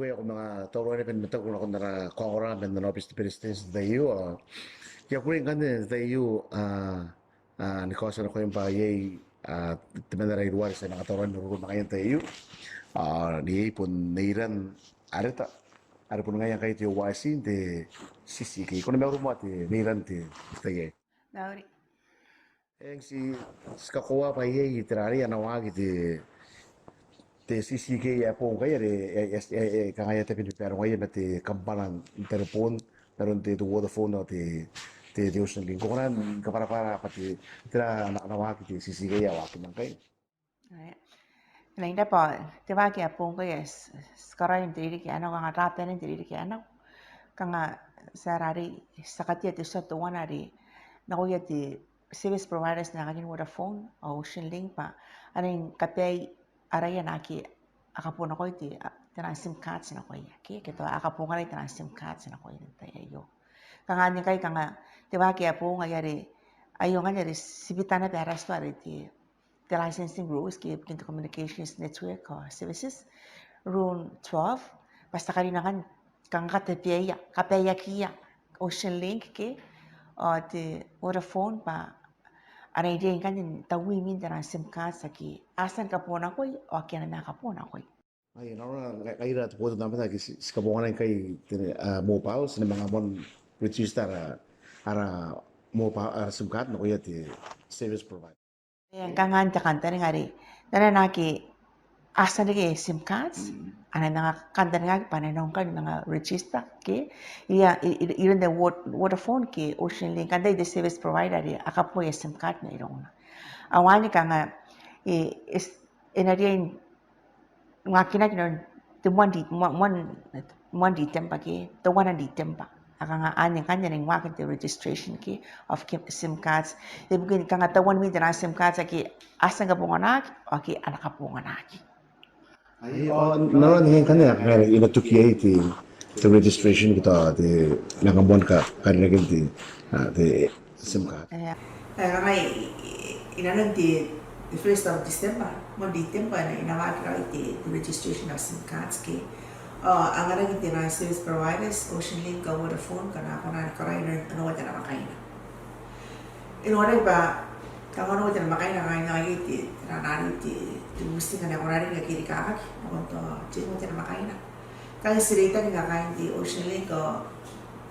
kuya ko mga tawag na pinagmata ko na nara kora ben na office business da iyo kaya ko rin kanina da iyo ni kosa na ko yung pa yay teman na rin sa mga tawag na rin mga da iyo ni pun nairan arita ada pun ngayon kayo tiyo wasin de CCK ko na meron mo at nairan ti tayo Nauri. si skakuha pa yay itirari anawagi te CCK ya po kaya kaya te pinipero ngayon na te kampanan tareboon meron te Vodafone o te Ocean Link ko kan kapara pati tira nawaki te CCK ya waki man kayo. Lain dapat tiba kia pun ko yes sekarang yang diri kia anak ang rata yang diri kia anak kanga sarari sakatia te satu wana ri nakuya te service providers na kagin Vodafone o Ocean Link pa aning kapay araya naki akapuna ko iti tinang SIM cards na ko iya kito akapuna rin tinang SIM cards na ko tayo kanga niya kay kanga tiba kia pun ngayari ayo ngayari sibitana peras to ariti the licensing rules give into communications network services rule 12 basta kanina kan kang kapeya kia Ocean Link ke the Vodafone pa anay din kan tawi min dara SIM card saki asan ka po na koy o kaya na ka po na koy Ay, kaya na po namin na kabungan kay mobile sa mga mon register ara mobile SIM card no kuya ti service provider. yang kangan kanta ni ngari dana naki asa ni SIM cards ana nga kanta nga pananong kan nga register ke iya iron the Vodafone ke Ocean Link kanta the service provider akapo ya SIM card na irong awani ka nga inariyan nga kinakinon the one di tempa ke the one di tempa aka nga anya kanya ning wakin the registration ki of SIM cards ibugin ka nga tawan mi dana SIM cards ki asa nga bunganak o ki anak bunganak Ay, naroon ngayon kanina kaya inatukiya iti the registration kita the nangamon ka kanina the SIM card. Kaya inanon the 1st of December mo di tempa na inawag iti the registration of SIM cards ki ang arang iti na service providers Ocean Link ka Vodafone kana na karainer ano wala na makaina inore ba kung ano wala makaina kaina iti ranari iti gusto ka na kunari nga kiri kakak kung to chino wala makaina kaya sirita nga kain iti Ocean Link ka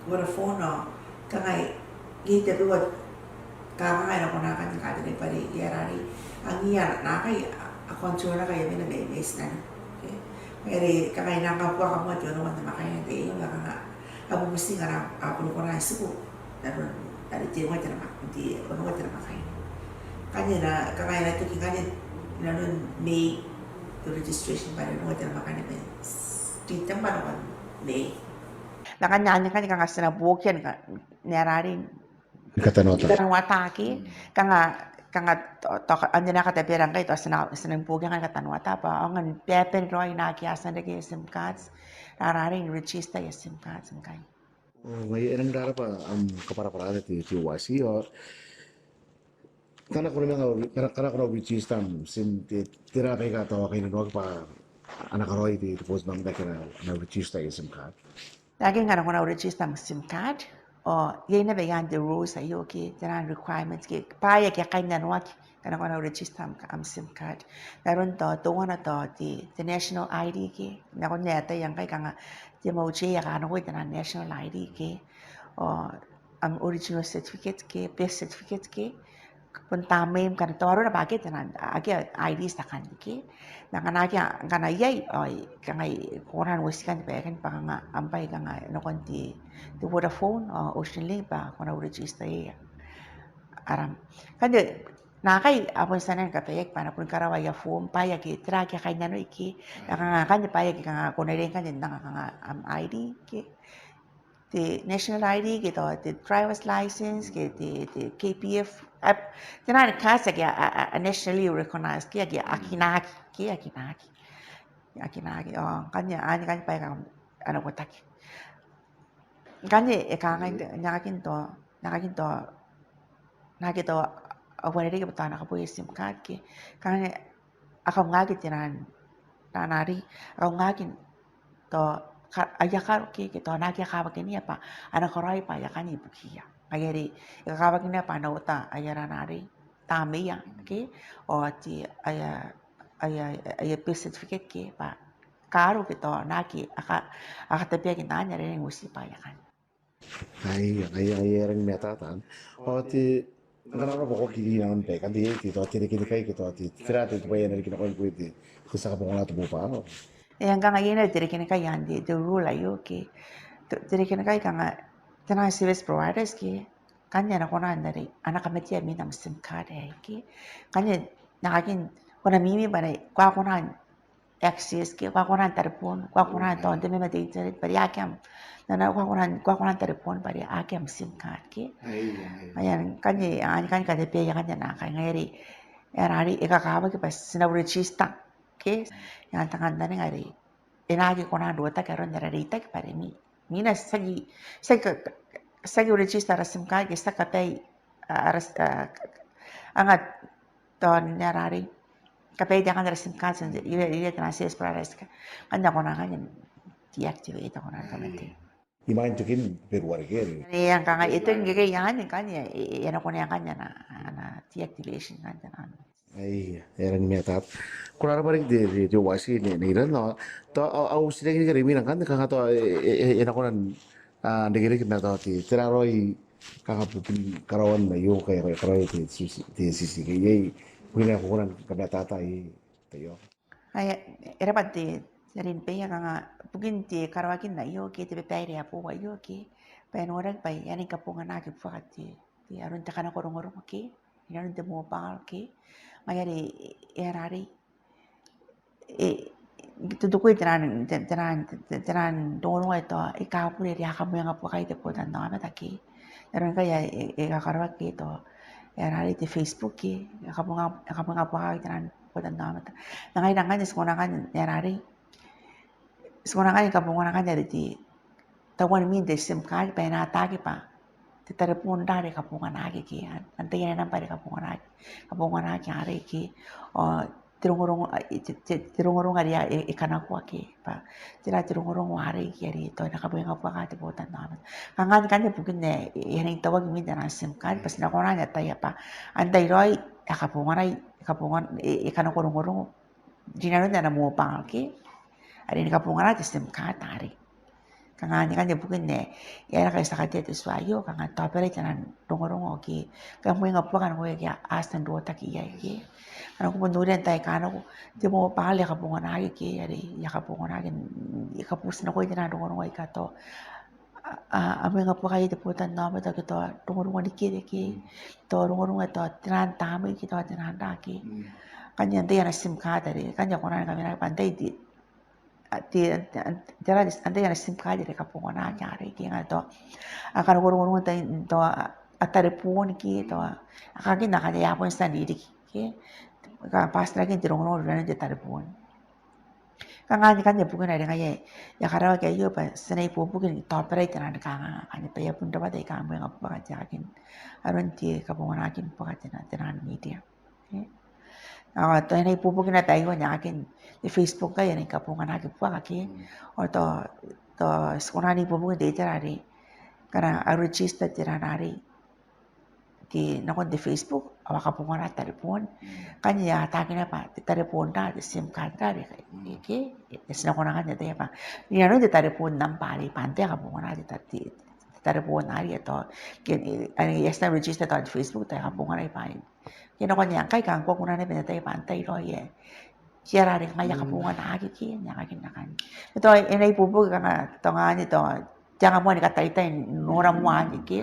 Vodafone kaya gita duwat kakakay na kunakan yung kata na pari yarari ang iya na kay control na kayo na may na Eri kakay nakapuwa ka mo at yun naman na makaya tayo yung nga abumusti nga na apuno ko na isuko naroon nariti mo ito na hindi ano ito na makaya kanya na kakay na ito kanya naroon May to registration pa rin ano ito na makaya na titang pa naman May nakanya kanya sa nabuok yan nararin katanwata ki kanga andi na katapiran kay to sanang pugyang kan katanwata pa ang pepen roy na kiasan de SIM cards nararing register yung SIM cards ang kay ngayon ang dara pa ang kapara-parada ti wasi o kana ko na register sim tira pa ka to kay no pa anak roy ti post bang da na register yung SIM card lagi nga ko na register ang SIM card o yun na bayan the rules ayo ki the requirements ki paya ki kanya nuat kana ko na register am SIM card daron to na to the national ID ki na ko neta yang kay kanga ti mo che ya kana ko the national ID ki o am original certificate ki birth certificate ki punta mem kan toro na bakit na agi ID sa kan ki nakanaki kana yay ay kangay kuran wis kan pa kan pa nga ampay ka nga no konti the Vodafone Ocean Link pa kuna register ya aram kande nakay apon sanan ka payek para pun karawaya form paya ki track kay nano iki nakanga kande payek ka nga kuna rin kan nga ID ki the national ID ki to the driver's license ki the KPF tinan kasa ki nationally recognized ki akinaki kanya ani kan pa ano ko tak kanya nakakinto wala rin ka na kapo yung SIM card ki kanya akaw nga kitinan nanari akaw nga kin to ayaka ki to naki kawa kini apa ana korai pa ayaka ni ibukiia ayari kawa kini apa na uta ayara nari tameya ki o ti aya certificate ki pa karo ki to naki aka tapia ki nanya rin usi pa ayaka ai ring meta tan o ti ngana ro ko ki na pe kan ti to ti ki kai ki to ti tra ti po yen ki no ko ti sa ka po na to pa no e hanggang ngayon na dire kini kai yandi the rule ayo ki dire kini kai kanga tana service providers ki kanya na kona dari anak kami tiya mi nam sim card ki kanya nakakin kona mimi bane kwa kona access ki kwa kona tareboon kwa kona to de me internet bari akyam na kwa kona tareboon bari akyam sim card ki ayan kanya ani kanya ka de pe kanya na kaya ngayari erari ikakawa ki pas sinaurechista ki yang tangan dani ngari enagi kona dua ta karon dara rita ki pare mi mina sagi regista rasim ka ki sa kapay aras angat ton narari kapay dia kan rasim ka sen ile transis prares ka kanya kona kanya deactivate kona tamati imain tukin per warger yang kanga itu ngege yang kanya yana kona kanya na deactivation kanya na ai era ni meta kula balik de wasi ni ran no to au sida ni ri mina kan ka to ena konan de gere ki meta ti tera roi ka putin karawan na yo ka karawan ti sisi ke ye pina ko konan ka meta ta i te yo ay era pati rin pe nga bugin ti karawakin na yo ki ti babaire apo wa yo ki pen orang pa yani kapungan na ki fakati ti arun ta kana korong ki inarun ti mobile ki mayari erari tutukoy tinan dongo ito ikapuri ri akamu yang apo kay tepo tan na taki naron kaya ikakarawat ki ito erari ti Facebook ki akamu nga apo kay tinan po tan na mata nangay nangan iskonangan erari iskonangan ikapungan dari ti tawan min de sim card pa na atake pa ti tareboon dari kapungan agi ki antayin na pare kapungan agi ari ki o tirungurung ari ikanakwa ki pa tira tirungurung ari ki ari to nakabuhay nga po kati po tan naman kangan kanya bugin ne yan tawag min na sim card pas nakona niya tayo pa antay roy kapungan ikanakurungurung dinaro na mo pang ki ari nakapungan natin sim card ari kangan kanya bugin ne yan kay sakati at iswayo kangan topere tanan rungurung ki kamuhay nga po kan ko ya astan do ta ki ki ano ko nuren tay kano ko ti mo pali kapungan agi ki ari yakapungan agi ikapus na ko tanan rungurung ay kato amoy nga po kayo tiputan na mata kito rungurung ni ki to rungurung ito tinan tamoy kito tinan daki kanya tayo na sim card ari kanya ko na kami na pantay di tira ante yana sim card re kapungan na kyari ki nga to akan gurung tay to tareboon ki to akagin na kanya yapon sa didi ki ka pas lagi dirong ran di tareboon kanya bukan ada kaya ya karawa kaya yo pa sanay po bukan to operate na kanya pa ya punta ba tay kamo yang apa kajakin aron ti kapungan akin pa tinan media to na ipupukin na tayo niya akin di Facebook kaya ni kapungan akin po aki o to skunani ipupukin di itarari karena arujista tiranari di nakon di Facebook awa kapungan na tareboon kanya atake na pa di tareboon na di sim card na di iki sinakunan kanya tayo pa niya di tareboon ng pali pante kapungan na di tareboon na rin ito ano yes na register to di Facebook tayo kapungan na ipain kaya ko niya kay kang ko kuna na pinatay pantay roye siya rin kaya kapungan na agi ki niya kaginakan ito inay pupug nga ito nga nito jangan mo ni katay nura mo agi ki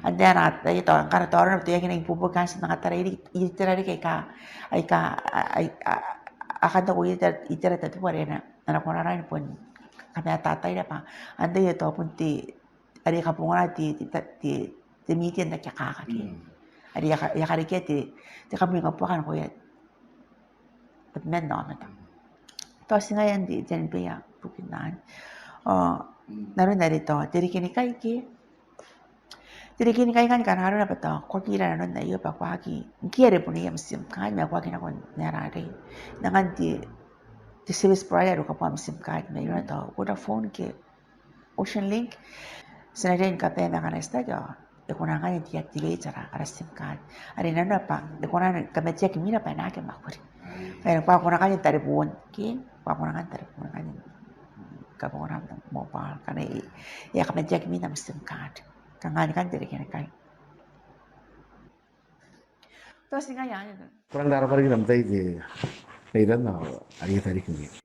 and then ito ang karatoran ito yung inay pupug kan sa nakataray itirari kay ka ay akada ko itira tatu pare na anak ko na rin po kami tatay na pa and then ito punti ari kapungan na ti meeting na kaya kakaki ari yakarike ti kami nga po kan ko yan at men no mata tapos ngayon di dyan pa ya pukinan naroon na dito diri kini kay kan kanaro na pato ko kila na iyo pa kwagi kiere po niya sim kan na kwagi na kon narari nangan di the service provider ko pa SIM card na yun to Vodafone ke Ocean Link sinarin ka pe na kanesta jo kuna ngani deactivate ara SIM card ari nana pa kuna ka me check mina pa na ke makuri ay pa kuna ngani tareboon ke pa kuna ngani tareboon ngani ka kuna mobile kana ya ka me check mina SIM card ka ngani kan dire kene kai terus tinggal ya Kurang darah lagi nanti di Thailand, ari tadi kini.